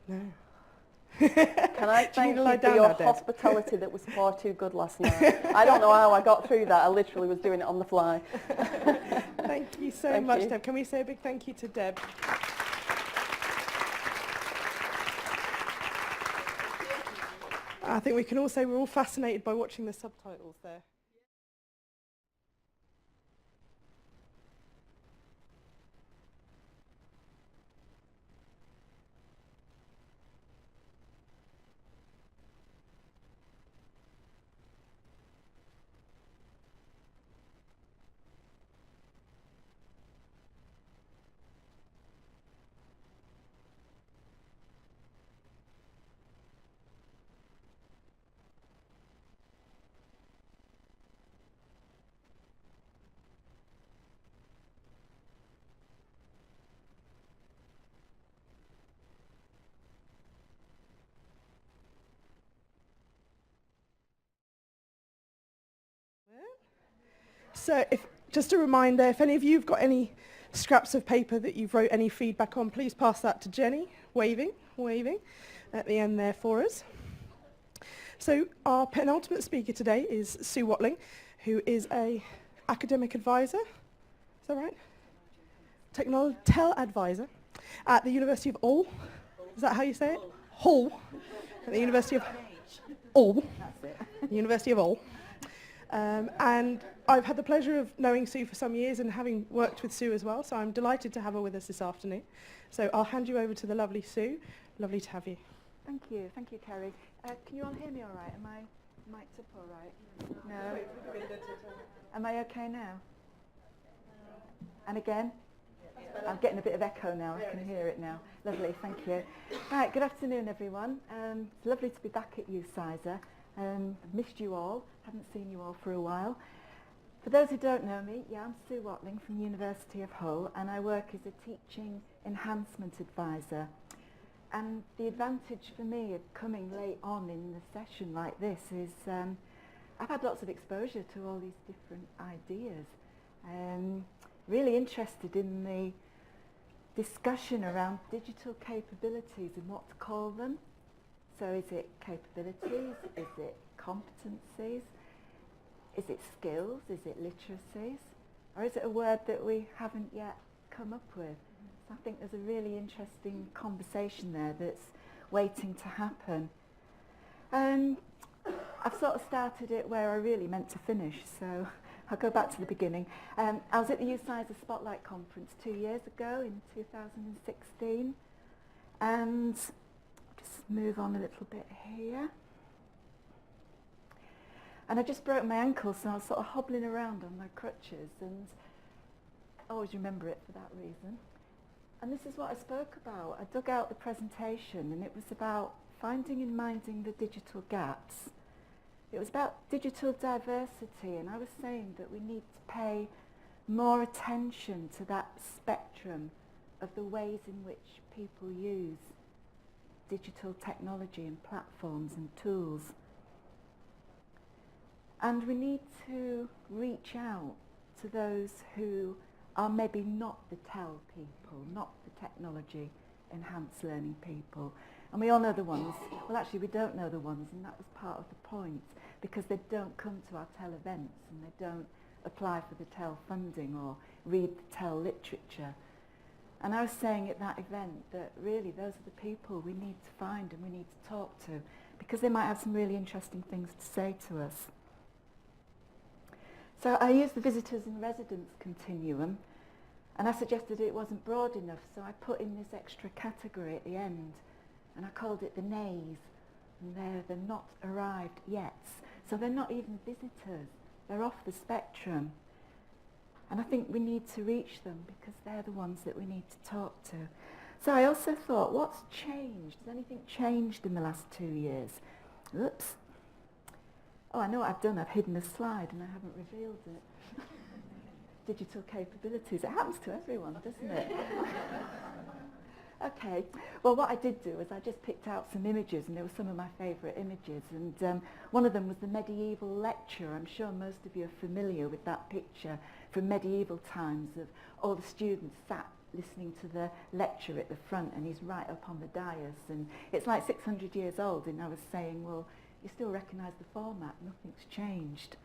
No. Can I thank you for your hospitality that was far too good last night? I don't know how I got through that. I literally was doing it on the fly. Thank you so much, Deb. Can we say a big thank you to Deb? I think we can all say we're all fascinated by watching the subtitles there. So just a reminder, if any of you have got any scraps of paper that you've wrote any feedback on, please pass that to Jenny, waving at the end there for us. So our penultimate speaker today is Sue Watling, who is a academic advisor, is that right? TEL advisor at the University of Hull. Is that how you say it? Hull. At the University of Hull. The University of Hull. And I've had the pleasure of knowing Sue for some years and having worked with Sue as well, so I'm delighted to have her with us this afternoon. So I'll hand you over to the lovely Sue. Lovely to have you. Thank you, Kerry. Can you all hear me all right? Am I mic'd up all right? No? Am I okay now? And again? I'm getting a bit of echo now, I can hear it now. Lovely, thank you. Right, good afternoon everyone. It's lovely to be back at UCISA. I've missed you all, haven't seen you all for a while. For those who don't know me, I'm Sue Watling from the University of Hull, and I work as a teaching enhancement advisor. And the advantage for me of coming late on in a session like this is I've had lots of exposure to all these different ideas. Really interested in the discussion around digital capabilities and what to call them. So is it capabilities? Is it competencies? Is it skills? Is it literacies? Or is it a word that we haven't yet come up with? So I think there's a really interesting conversation there that's waiting to happen. I've sort of started it where I really meant to finish, so I'll go back to the beginning. I was at the UCISA Spotlight Conference 2 years ago in 2016, and just move on a little bit here. And I just broke my ankle, so I was sort of hobbling around on my crutches, and I always remember it for that reason. And this is what I spoke about. I dug out the presentation, and it was about finding and minding the digital gaps. It was about digital diversity, and I was saying that we need to pay more attention to that spectrum of the ways in which people use digital technology and platforms and tools. And we need to reach out to those who are maybe not the TEL people, not the technology enhanced learning people. And we all know the ones. Well, actually, we don't know the ones, and that was part of the point, because they don't come to our TEL events and they don't apply for the TEL funding or read the TEL literature. And I was saying at that event that really those are the people we need to find and we need to talk to, because they might have some really interesting things to say to us. So I used the visitors and residents continuum, and I suggested it wasn't broad enough, so I put in this extra category at the end, and I called it the nays, and they're the not arrived yet. So they're not even visitors, they're off the spectrum. And I think we need to reach them because they're the ones that we need to talk to. So I also thought, what's changed? Has anything changed in the last 2 years? Oops. Oh, I know what I've done. I've hidden a slide and I haven't revealed it. Digital capabilities. It happens to everyone, doesn't it? Okay. Well, what I did do is I just picked out some images, and they were some of my favourite images. And one of them was the medieval lecture. I'm sure most of you are familiar with that picture from medieval times of all the students sat listening to the lecture at the front, and he's right up on the dais, and it's like 600 years old, and I was saying, well, you still recognise the format, nothing's changed.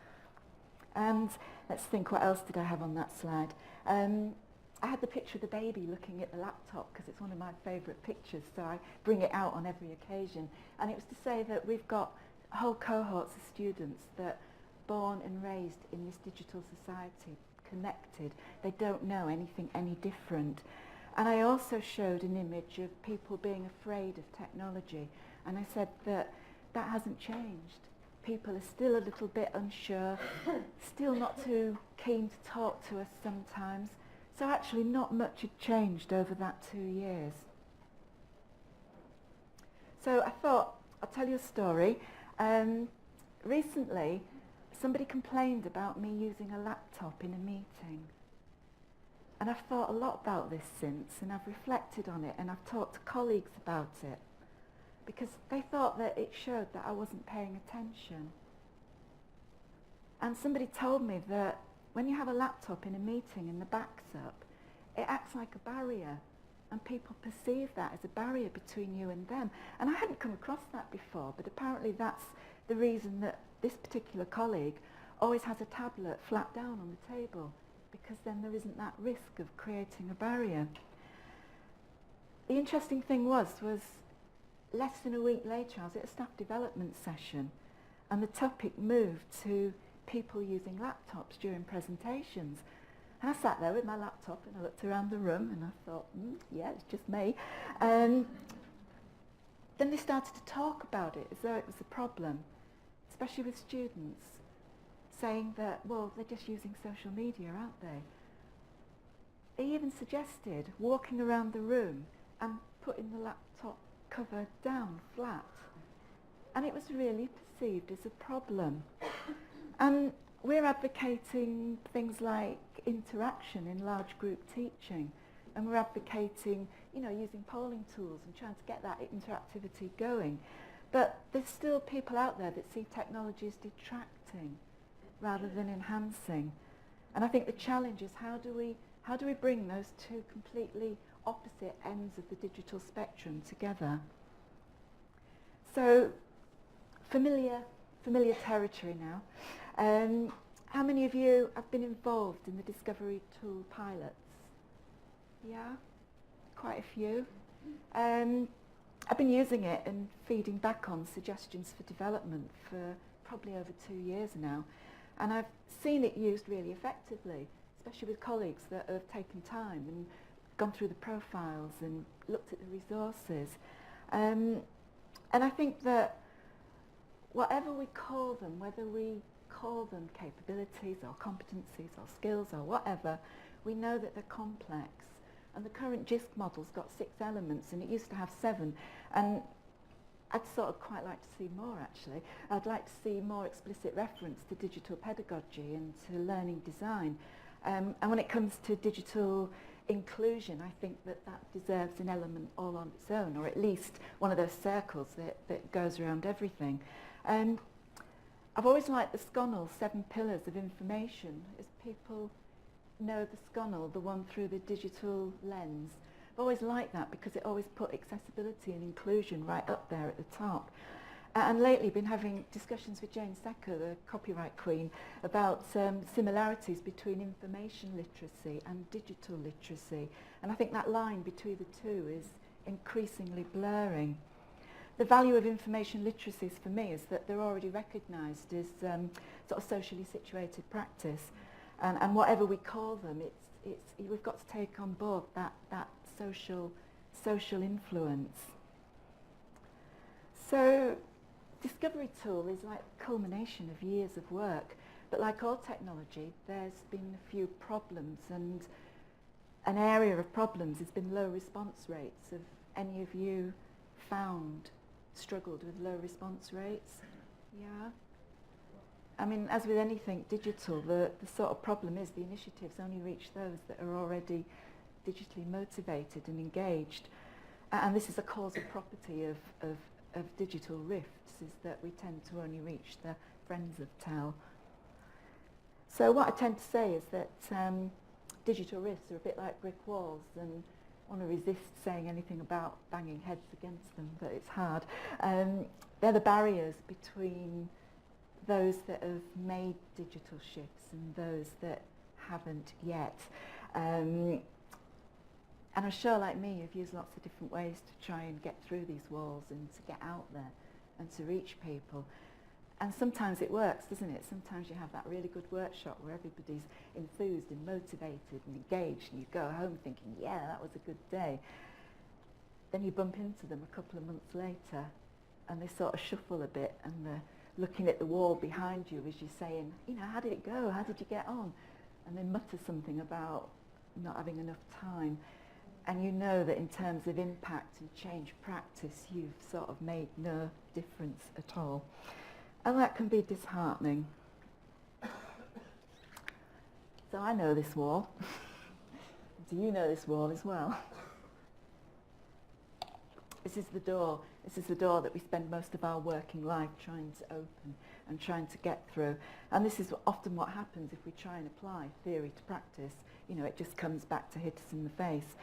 And let's think, what else did I have on that slide? I had the picture of the baby looking at the laptop because it's one of my favourite pictures, so I bring it out on every occasion. And it was to say that we've got whole cohorts of students that born and raised in this digital society, connected. They don't know anything any different. And I also showed an image of people being afraid of technology. And I said that that hasn't changed. People are still a little bit unsure, still not too keen to talk to us sometimes. So actually not much had changed over that 2 years. So I thought, I'll tell you a story. Recently, somebody complained about me using a laptop in a meeting. And I've thought a lot about this since, and I've reflected on it, and I've talked to colleagues about it, because they thought that it showed that I wasn't paying attention. And somebody told me that when you have a laptop in a meeting and the back's up, it acts like a barrier, and people perceive that as a barrier between you and them. And I hadn't come across that before, but apparently that's the reason that this particular colleague always has a tablet flat down on the table, because then there isn't that risk of creating a barrier. The interesting thing was less than a week later, I was at a staff development session, and the topic moved to people using laptops during presentations. And I sat there with my laptop and I looked around the room and I thought, yeah, it's just me. Then they started to talk about it as though it was a problem, especially with students, saying that, well, they're just using social media, aren't they? They even suggested walking around the room and putting the laptop cover down flat. And it was really perceived as a problem. And we're advocating things like interaction in large group teaching, and we're advocating, using polling tools and trying to get that interactivity going. But there's still people out there that see technology as detracting rather than enhancing. And I think the challenge is how do we bring those two completely opposite ends of the digital spectrum together? So familiar territory now. How many of you have been involved in the Discovery Tool pilots? Yeah, quite a few. I've been using it and feeding back on suggestions for development for probably over 2 years now. And I've seen it used really effectively, especially with colleagues that have taken time and gone through the profiles and looked at the resources. And I think that whatever we call them, whether we call them capabilities or competencies or skills or whatever, we know that they're complex. And the current JISC model's got 6 elements, and it used to have 7. And I'd sort of quite like to see more, actually. I'd like to see more explicit reference to digital pedagogy and to learning design. And when it comes to digital inclusion, I think that deserves an element all on its own, or at least one of those circles that goes around everything. I've always liked the SCONL, 7 pillars of information, as people know the SCONL, the one through the digital lens. I've always liked that because it always put accessibility and inclusion right up there at the top. And lately been having discussions with Jane Secker, the copyright queen, about similarities between information literacy and digital literacy. And I think that line between the two is increasingly blurring. The value of information literacies for me is that they're already recognised as sort of socially situated practice. And whatever we call them, we've got to take on board that social influence. So Discovery Tool is like the culmination of years of work, but like all technology, there's been a few problems, and an area of problems has been low response rates. Have any of you struggled with low response rates? Yeah? I mean, as with anything digital, the sort of problem is the initiatives only reach those that are already digitally motivated and engaged. And this is a causal property of digital rifts, is that we tend to only reach the friends of TEL. So what I tend to say is that digital rifts are a bit like brick walls, and I want to resist saying anything about banging heads against them, but it's hard. They're the barriers between those that have made digital shifts and those that haven't yet. And I'm sure, like me, you've used lots of different ways to try and get through these walls and to get out there and to reach people. And sometimes it works, doesn't it? Sometimes you have that really good workshop where everybody's enthused and motivated and engaged, and you go home thinking, yeah, that was a good day. Then you bump into them a couple of months later, and they sort of shuffle a bit, and they're looking at the wall behind you as you're saying, you know, how did it go? How did you get on? And they mutter something about not having enough time. And you know that in terms of impact and change practice, you've sort of made no difference at all. And that can be disheartening. So I know this wall. Do you know this wall as well? This is the door. This is the door that we spend most of our working life trying to open and trying to get through. And this is often what happens if we try and apply theory to practice. You know, it just comes back to hit us in the face.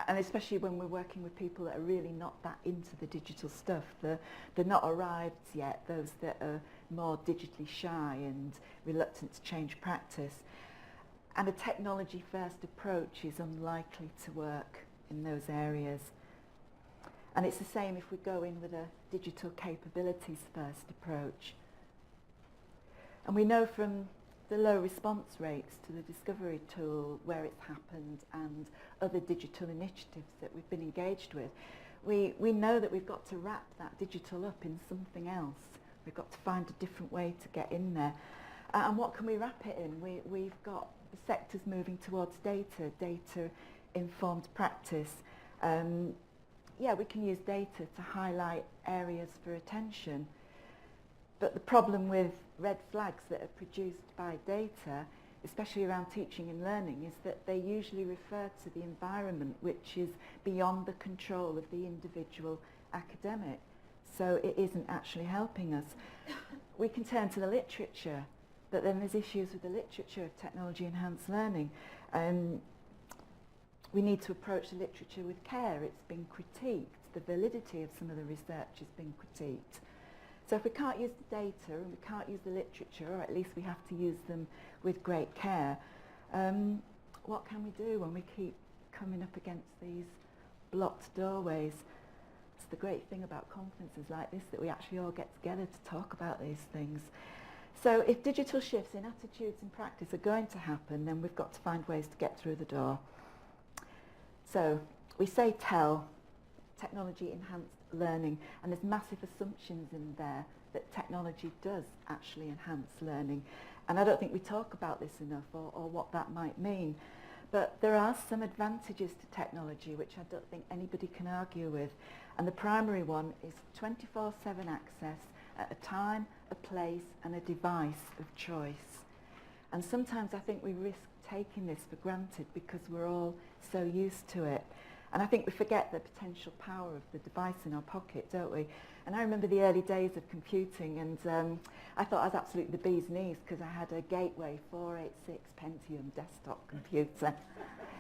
And especially when we're working with people that are really not that into the digital stuff. They're not arrived yet, those that are more digitally shy and reluctant to change practice. And a technology-first approach is unlikely to work in those areas. And it's the same if we go in with a digital capabilities-first approach. And we know from the low response rates to the discovery tool where it's happened and other digital initiatives that we've been engaged with, we know that we've got to wrap that digital up in something else. We've got to find a different way to get in there. And what can we wrap it in? We've got the sectors moving towards data-informed practice. Yeah, we can use data to highlight areas for attention. But the problem with red flags that are produced by data, especially around teaching and learning, is that they usually refer to the environment which is beyond the control of the individual academic. So it isn't actually helping us. We can turn to the literature, but then there's issues with the literature of technology-enhanced learning. We need to approach the literature with care. It's been critiqued. The validity of some of the research has been critiqued. So if we can't use the data and we can't use the literature, or at least we have to use them with great care, what can we do when we keep coming up against these blocked doorways? It's the great thing about conferences like this, that we actually all get together to talk about these things. So if digital shifts in attitudes and practice are going to happen, then we've got to find ways to get through the door. So we say TEL, technology-enhanced learning, and there's massive assumptions in there that technology does actually enhance learning. And I don't think we talk about this enough, or what that might mean. But there are some advantages to technology which I don't think anybody can argue with. And the primary one is 24/7 access at a time, a place, and a device of choice. And sometimes I think we risk taking this for granted because we're all so used to it. And I think we forget the potential power of the device in our pocket, don't we? And I remember the early days of computing, and I thought I was absolutely the bee's knees because I had a Gateway 486 Pentium desktop computer,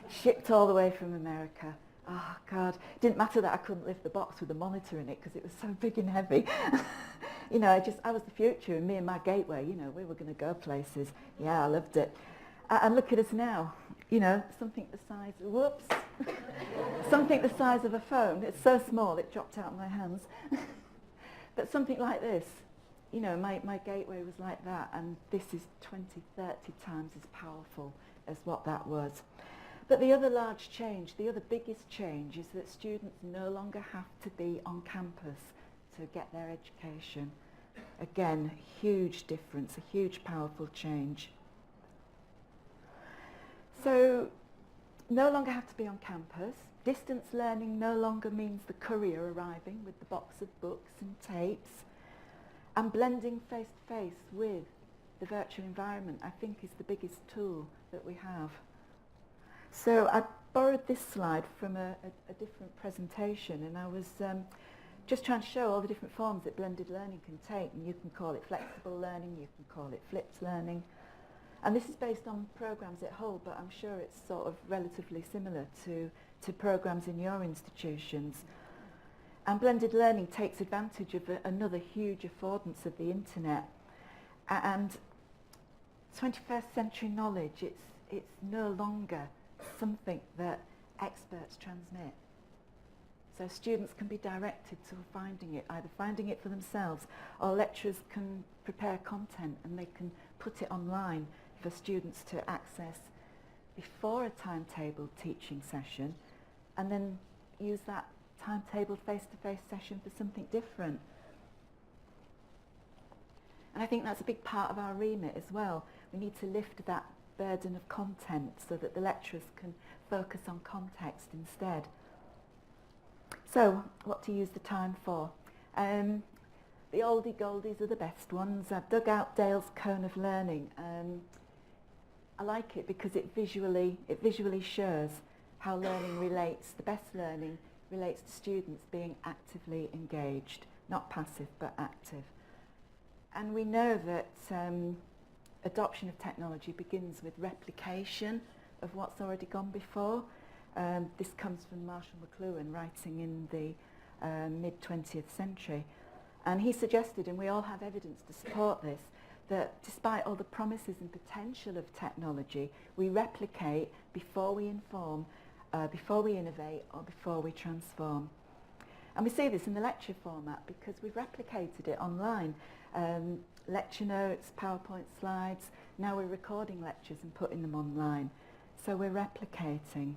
shipped all the way from America. Oh God, it didn't matter that I couldn't lift the box with the monitor in it because it was so big and heavy. You know, I was the future, and me and my Gateway, you know, we were going to go places. Yeah, I loved it. And look at us now, you know, something the size, whoops, something the size of a phone. It's so small it dropped out of my hands. But something like this, you know, my Gateway was like that, and this is 20, 30 times as powerful as what that was. But the other large change, the other biggest change, is that students no longer have to be on campus to get their education. Again, huge difference, a huge powerful change. So, no longer have to be on campus. Distance learning no longer means the courier arriving with the box of books and tapes. And blending face-to-face with the virtual environment, I think, is the biggest tool that we have. So I borrowed this slide from a different presentation, and I was just trying to show all the different forms that blended learning can take. And you can call it flexible learning, you can call it flipped learning. And this is based on programmes at Hull, but I'm sure it's sort of relatively similar to programmes in your institutions. And blended learning takes advantage of another huge affordance of the internet. And 21st century knowledge, it's no longer something that experts transmit. So students can be directed to finding it, either finding it for themselves, or lecturers can prepare content and they can put it online for students to access before a timetabled teaching session, and then use that timetabled face-to-face session for something different. And I think that's a big part of our remit as well. We need to lift that burden of content so that the lecturers can focus on context instead. So, what to use the time for? The oldie goldies are the best ones. I've dug out Dale's Cone of Learning. I like it because it visually shows how learning relates, the best learning relates to students being actively engaged, not passive but active. And we know that adoption of technology begins with replication of what's already gone before. This comes from Marshall McLuhan, writing in the mid-20th century. And he suggested, and we all have evidence to support this, that despite all the promises and potential of technology, we replicate before we inform, before we innovate, or before we transform. And we see this in the lecture format because we've replicated it online. Lecture notes, PowerPoint slides, now we're recording lectures and putting them online. So we're replicating.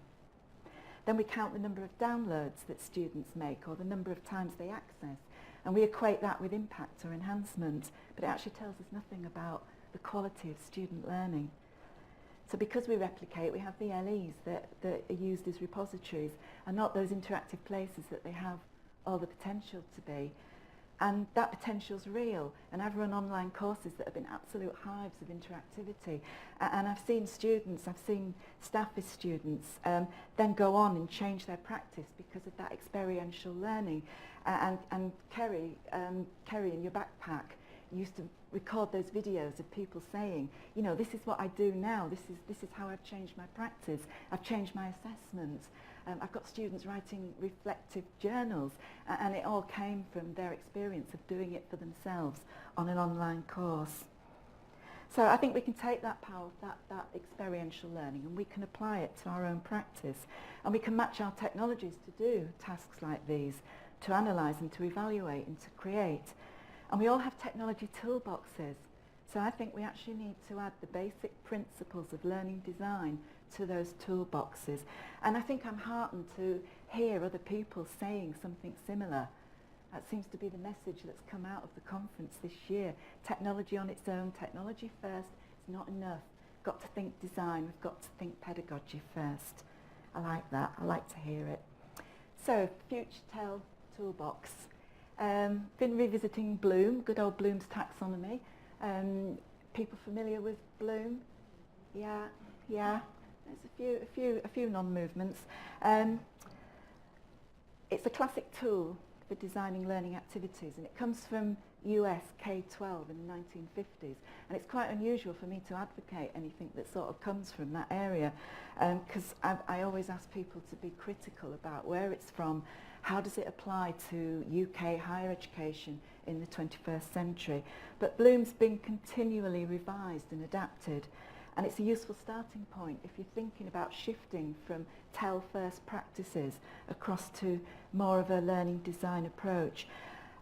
Then we count the number of downloads that students make or the number of times they access. And we equate that with impact or enhancement, but it actually tells us nothing about the quality of student learning. So because we replicate, we have VLEs that are used as repositories and not those interactive places that they have all the potential to be. And that potential's real. And I've run online courses that have been absolute hives of interactivity. And I've seen students, I've seen staff as students, then go on and change their practice because of that experiential learning. And Kerry in your backpack used to record those videos of people saying, you know, this is what I do now, this is how I've changed my practice, I've changed my assessment. I've got students writing reflective journals, and it all came from their experience of doing it for themselves on an online course. So I think we can take that power, that experiential learning, and we can apply it to our own practice. And we can match our technologies to do tasks like these, to analyse and to evaluate and to create. And we all have technology toolboxes. So I think we actually need to add the basic principles of learning design to those toolboxes. And I think I'm heartened to hear other people saying something similar. That seems to be the message that's come out of the conference this year. Technology on its own, technology first, is not enough. We've got to think design, we've got to think pedagogy first. I like that, I like to hear it. So, Future Tell Toolbox. Been revisiting Bloom, good old Bloom's taxonomy. People familiar with Bloom? Yeah. There's a few non-movements. It's a classic tool for designing learning activities, and it comes from US K-12 in the 1950s. And it's quite unusual for me to advocate anything that sort of comes from that area, because I always ask people to be critical about where it's from. How does it apply to UK higher education in the 21st century? But Bloom's been continually revised and adapted, and it's a useful starting point if you're thinking about shifting from tell-first practices across to more of a learning design approach.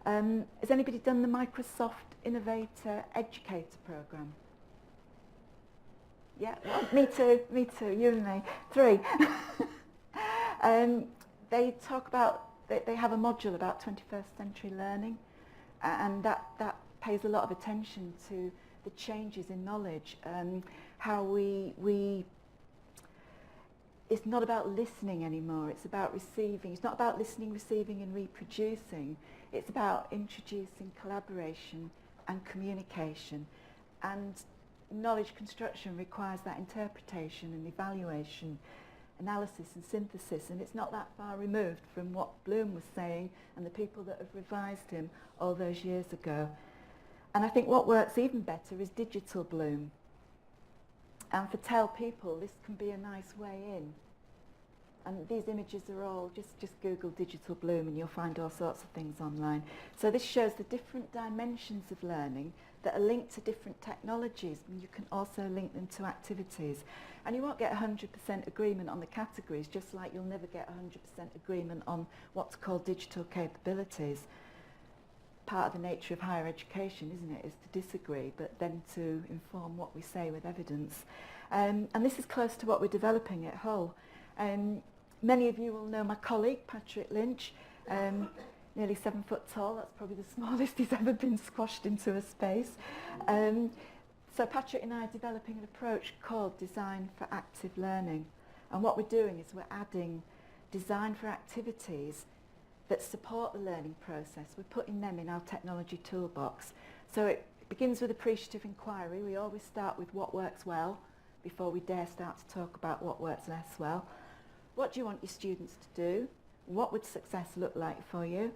Has anybody done the Microsoft Innovator Educator programme? Yeah, me too, you and me, 3. They talk about, they have a module about 21st century learning, and that pays a lot of attention to the changes in knowledge, how we it's not about listening anymore, it's about receiving. It's not about listening, receiving and reproducing. It's about introducing collaboration and communication. And knowledge construction requires that interpretation and evaluation, analysis and synthesis, and it's not that far removed from what Bloom was saying and the people that have revised him all those years ago. And I think what works even better is digital Bloom. And for TEL people, this can be a nice way in. And these images are all, just Google Digital Bloom and you'll find all sorts of things online. So this shows the different dimensions of learning that are linked to different technologies, and you can also link them to activities. And you won't get 100% agreement on the categories, just like you'll never get 100% agreement on what's called digital capabilities. Part of the nature of higher education, isn't it, is to disagree, but then to inform what we say with evidence. And this is close to what we're developing at Hull. Many of you will know my colleague, Patrick Lynch, nearly 7 foot tall. That's probably the smallest he's ever been squashed into a space. So Patrick and I are developing an approach called Design for Active Learning. And what we're doing is we're adding design for activities that support the learning process. We're putting them in our technology toolbox. So it begins with appreciative inquiry. We always start with what works well before we dare start to talk about what works less well. What do you want your students to do? What would success look like for you?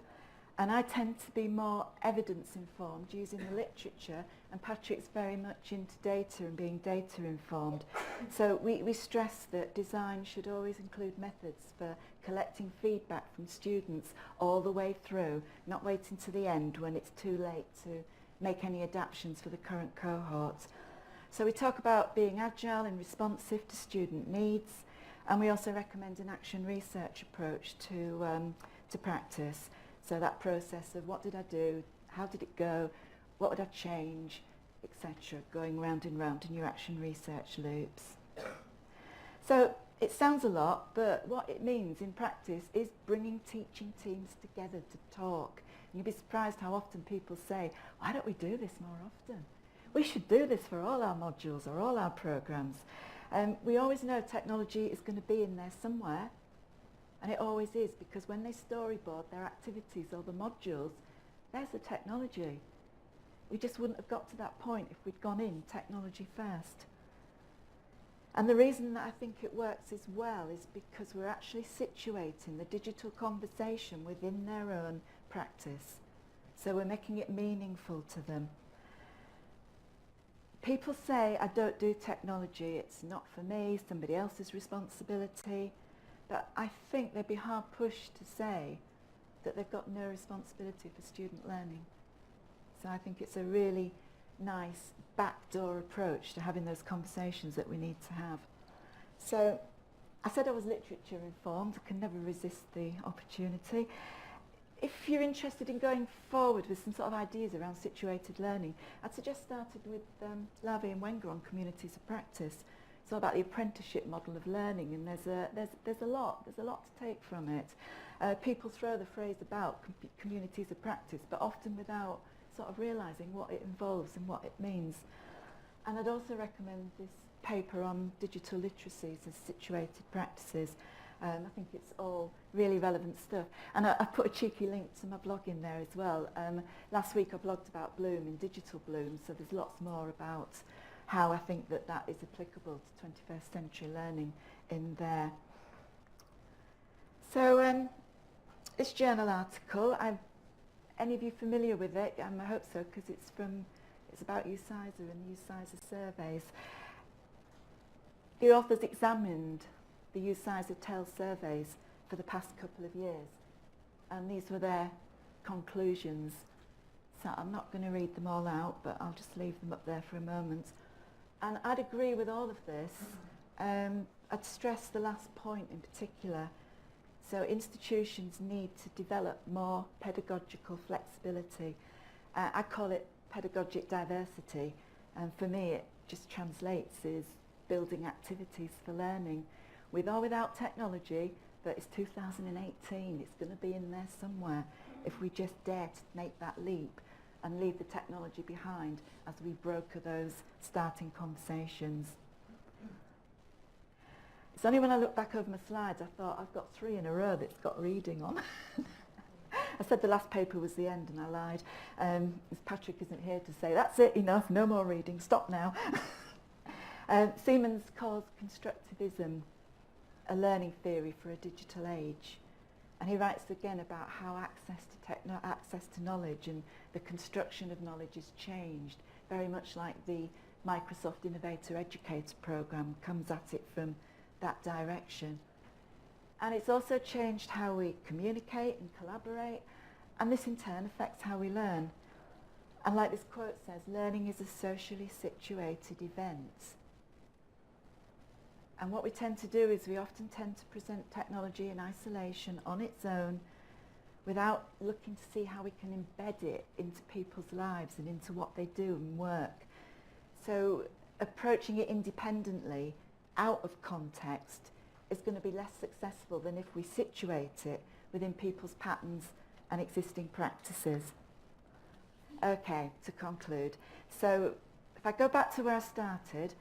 And I tend to be more evidence-informed using the literature, and Patrick's very much into data and being data-informed. So we stress that design should always include methods for collecting feedback from students all the way through, not waiting to the end when it's too late to make any adaptations for the current cohort. So we talk about being agile and responsive to student needs, and we also recommend an action research approach to practice. So that process of what did I do, how did it go, what would I change, etc., going round and round in your action research loops. So it sounds a lot, but what it means in practice is bringing teaching teams together to talk. And you'd be surprised how often people say, why don't we do this more often? We should do this for all our modules or all our programs. We always know technology is going to be in there somewhere, and it always is, because when they storyboard their activities or the modules, there's the technology. We just wouldn't have got to that point if we'd gone in technology first. And the reason that I think it works as well is because we're actually situating the digital conversation within their own practice. So we're making it meaningful to them. People say, I don't do technology, it's not for me, somebody else's responsibility. But I think they'd be hard pushed to say that they've got no responsibility for student learning. So I think it's a really nice backdoor approach to having those conversations that we need to have. So I said I was literature informed, I can never resist the opportunity. If you're interested in going forward with some sort of ideas around situated learning, I'd suggest starting with Lavie and Wenger on communities of practice. It's all about the apprenticeship model of learning, and there's a lot to take from it. People throw the phrase about communities of practice, but often without sort of realising what it involves and what it means. And I'd also recommend this paper on digital literacies as situated practices. I think it's all really relevant stuff. And I put a cheeky link to my blog in there as well. Last week I blogged about Bloom in Digital Bloom, so there's lots more about how I think that is applicable to 21st century learning in there. So this journal article, any of you familiar with it? I hope so, because it's about UCISA and UCISA surveys. The authors examined the UCISA TEL surveys for the past couple of years, and these were their conclusions. So I'm not going to read them all out, but I'll just leave them up there for a moment. And I'd agree with all of this. I'd stress the last point in particular. So institutions need to develop more pedagogical flexibility. I call it pedagogic diversity, and for me it just translates as building activities for learning, with or without technology, but it's 2018, it's going to be in there somewhere if we just dare to make that leap and leave the technology behind as we broker those starting conversations. It's only when I look back over my slides I thought I've got 3 in a row that's got reading on. I said the last paper was the end and I lied. As Patrick isn't here to say, that's it, enough, no more reading, stop now. Siemens calls Constructivism a learning theory for a digital age. And he writes again about how access to knowledge and the construction of knowledge has changed, very much like the Microsoft Innovator Educator program comes at it from that direction. And it's also changed how we communicate and collaborate, and this in turn affects how we learn. And like this quote says, learning is a socially situated event. And what we tend to do is we often tend to present technology in isolation on its own without looking to see how we can embed it into people's lives and into what they do and work. So approaching it independently, out of context, is going to be less successful than if we situate it within people's patterns and existing practices. Okay, to conclude. So if I go back to where I started,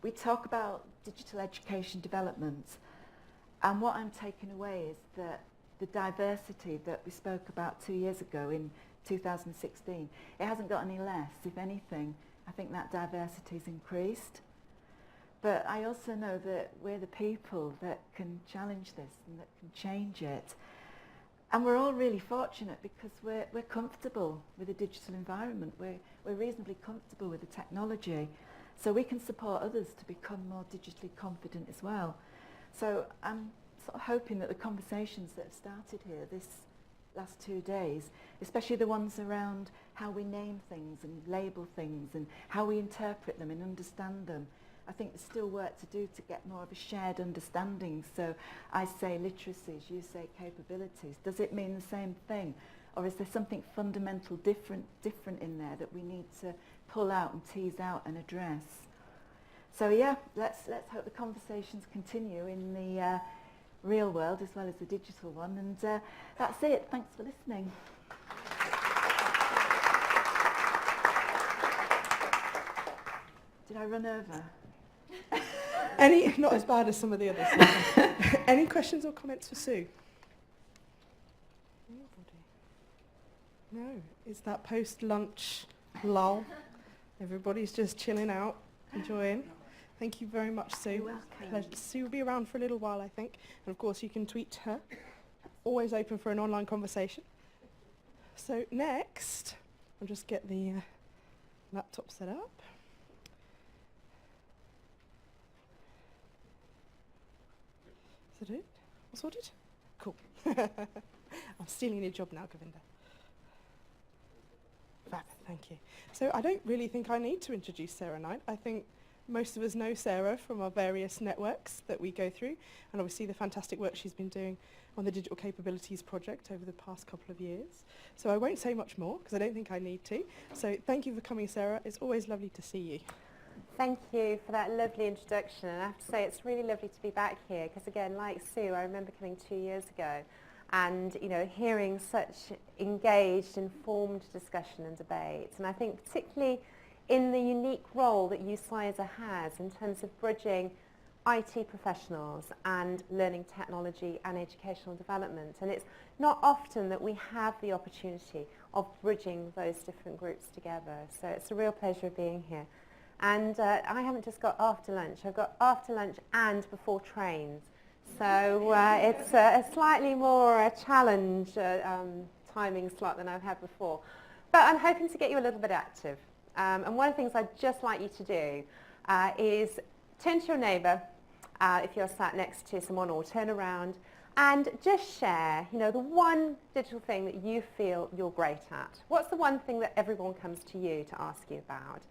we talk about digital education development, and what I'm taking away is that the diversity that we spoke about 2 years ago in 2016, it hasn't got any less. If anything, I think that diversity has increased. But I also know that we're the people that can challenge this and that can change it. And we're all really fortunate because we're comfortable with the digital environment. We're reasonably comfortable with the technology. So we can support others to become more digitally confident as well. So I'm sort of hoping that the conversations that have started here this last 2 days, especially the ones around how we name things and label things and how we interpret them and understand them, I think there's still work to do to get more of a shared understanding. So I say literacies, you say capabilities. Does it mean the same thing? Or is there something fundamental different in there that we need to pull out and tease out and address? So yeah, let's hope the conversations continue in the real world as well as the digital one. And that's it. Thanks for listening. Did I run over? Not as bad as some of the others. Any questions or comments for Sue? Anybody? No. Is that post-lunch lull? Everybody's just chilling out, enjoying. Thank you very much, Sue. You're welcome. Pleasure. Sue will be around for a little while, I think. And of course, you can tweet her. Always open for an online conversation. So next, I'll just get the laptop set up. Is that it? All sorted? Cool. I'm stealing your job now, Govinda. Fab, thank you. So I don't really think I need to introduce Sarah Knight. I think most of us know Sarah from our various networks that we go through, and obviously the fantastic work she's been doing on the Digital Capabilities Project over the past couple of years. So I won't say much more, because I don't think I need to. So thank you for coming, Sarah. It's always lovely to see you. Thank you for that lovely introduction, and I have to say it's really lovely to be back here because again, like Sue, I remember coming 2 years ago and hearing such engaged, informed discussion and debate, and I think particularly in the unique role that UCISA has in terms of bridging IT professionals and learning technology and educational development, and it's not often that we have the opportunity of bridging those different groups together, so it's a real pleasure being here. And I haven't just got after lunch, I've got after lunch and before trains. So it's a slightly more challenge timing slot than I've had before. But I'm hoping to get you a little bit active. And one of the things I'd just like you to do is turn to your neighbour if you're sat next to someone, or turn around and just share, the one digital thing that you feel you're great at. What's the one thing that everyone comes to you to ask you about?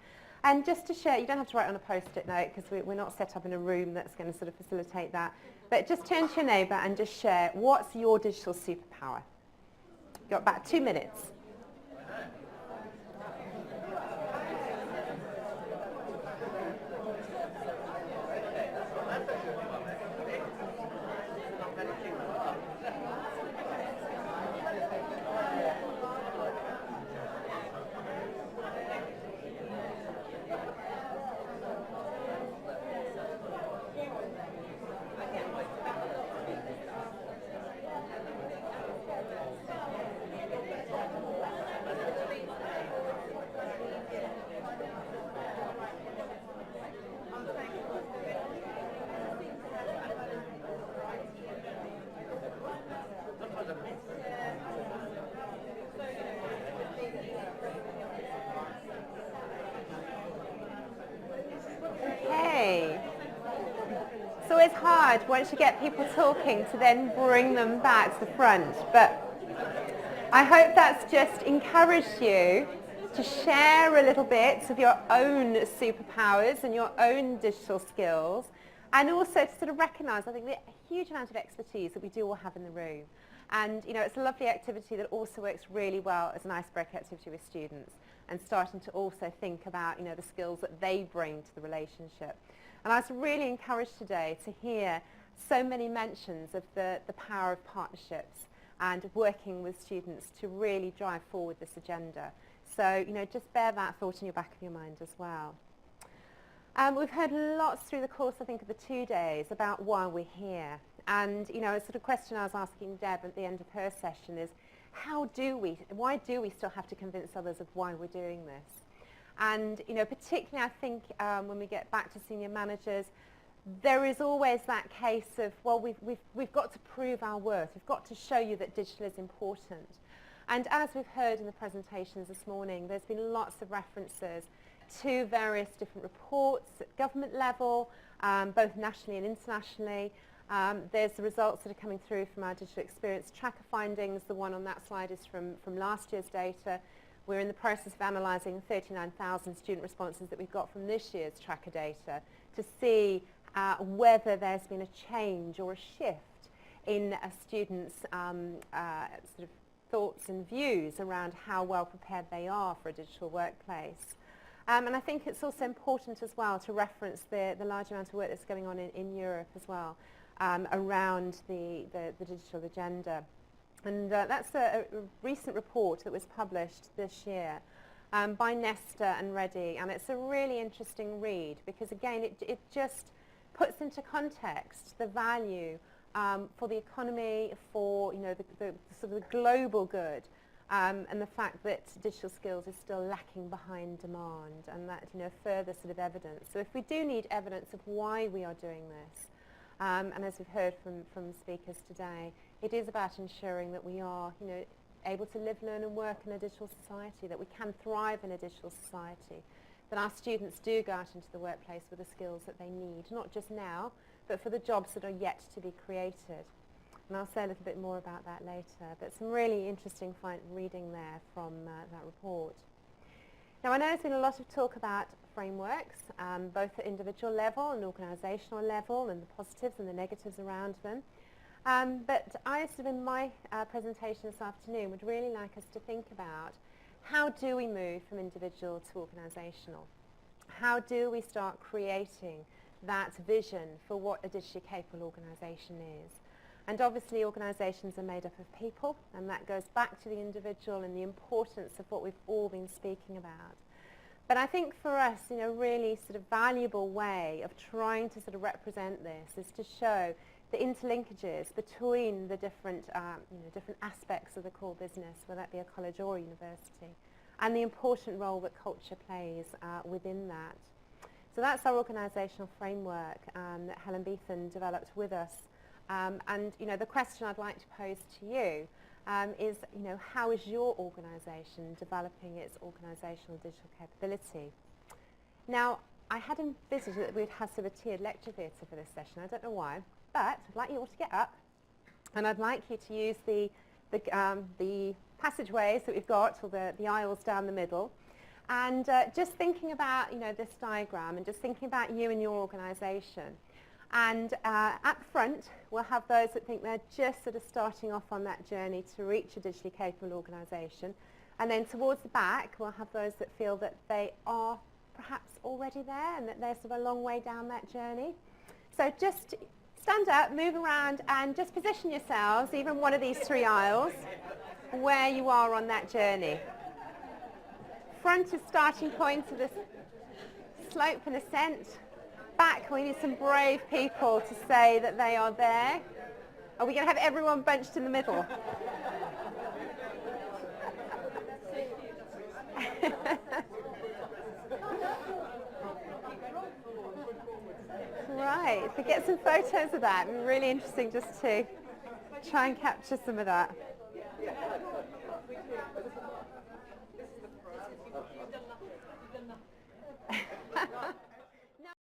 And just to share, you don't have to write on a post-it note because we're not set up in a room that's going to sort of facilitate that. But just turn to your neighbour and just share what's your digital superpower. You've got about 2 minutes. hard once you get people talking to then bring them back to the front. But I hope that's just encouraged you to share a little bit of your own superpowers and your own digital skills, and also to sort of recognise, I think, the huge amount of expertise that we do all have in the room. And, you know, it's a lovely activity that also works really well as an icebreaker activity with students, and starting to also think about, you know, the skills that they bring to the relationship. And I was really encouraged today to hear so many mentions of the power of partnerships and working with students to really drive forward this agenda. So, you know, just bear that thought in your back of your mind as well. We've heard lots through the course, I think, of the 2 days about why we're here. And, you know, a sort of question I was asking Deb at the end of her session is, why do we still have to convince others of why we're doing this? And, you know, particularly I think when we get back to senior managers, there is always that case of, well, we've got to prove our worth. We've got to show you that digital is important. And as we've heard in the presentations this morning, there's been lots of references to various different reports at government level, both nationally and internationally. There's the results that are coming through from our digital experience tracker findings. The one on that slide is from last year's data. We're in the process of analysing 39,000 student responses that we've got from this year's tracker data to see whether there's been a change or a shift in students' sort of thoughts and views around how well prepared they are for a digital workplace. And I think it's also important as well to reference the large amount of work that's going on in Europe as well around the digital agenda. And that's a recent report that was published this year by Nesta and Reddy, and it's a really interesting read because, again, it just puts into context the value for the economy, for, you know, the sort of the global good, and the fact that digital skills is still lacking behind demand, and that, you know, further sort of evidence. So if we do need evidence of why we are doing this, and as we've heard from speakers today, it is about ensuring that we are, you know, able to live, learn and work in a digital society, that we can thrive in a digital society, that our students do go out into the workplace with the skills that they need, not just now, but for the jobs that are yet to be created. And I'll say a little bit more about that later, but some really interesting reading there from that report. Now, I know there's been a lot of talk about frameworks, both at individual level and organisational level, and the positives and the negatives around them. But I, sort of in my presentation this afternoon, would really like us to think about how do we move from individual to organisational? How do we start creating that vision for what a digitally capable organisation is? And obviously organisations are made up of people, and that goes back to the individual and the importance of what we've all been speaking about. But I think for us, you know, really sort of valuable way of trying to sort of represent this is to show the interlinkages between the different, different aspects of the core business, whether that be a college or a university, and the important role that culture plays within that. So that's our organisational framework that Helen Beethan developed with us. And, you know, the question I'd like to pose to you is, you know, how is your organisation developing its organisational digital capability? Now, I had envisaged that we'd have sort of a tiered lecture theatre for this session. I don't know why, but I'd like you all to get up, and I'd like you to use the passageways that we've got, or the aisles down the middle, and just thinking about, you know, this diagram, and just thinking about you and your organisation. And at the front, we'll have those that think they're just sort of starting off on that journey to reach a digitally capable organisation. And then towards the back, we'll have those that feel that they are perhaps already there and that they're sort of a long way down that journey. So just stand up, move around, and just position yourselves, even one of these three aisles, where you are on that journey. Front is starting point of this slope and ascent. Back, we need some brave people to say that they are there. Are we going to have everyone bunched in the middle? Right, if we get some photos of that, it'd be really interesting just to try and capture some of that.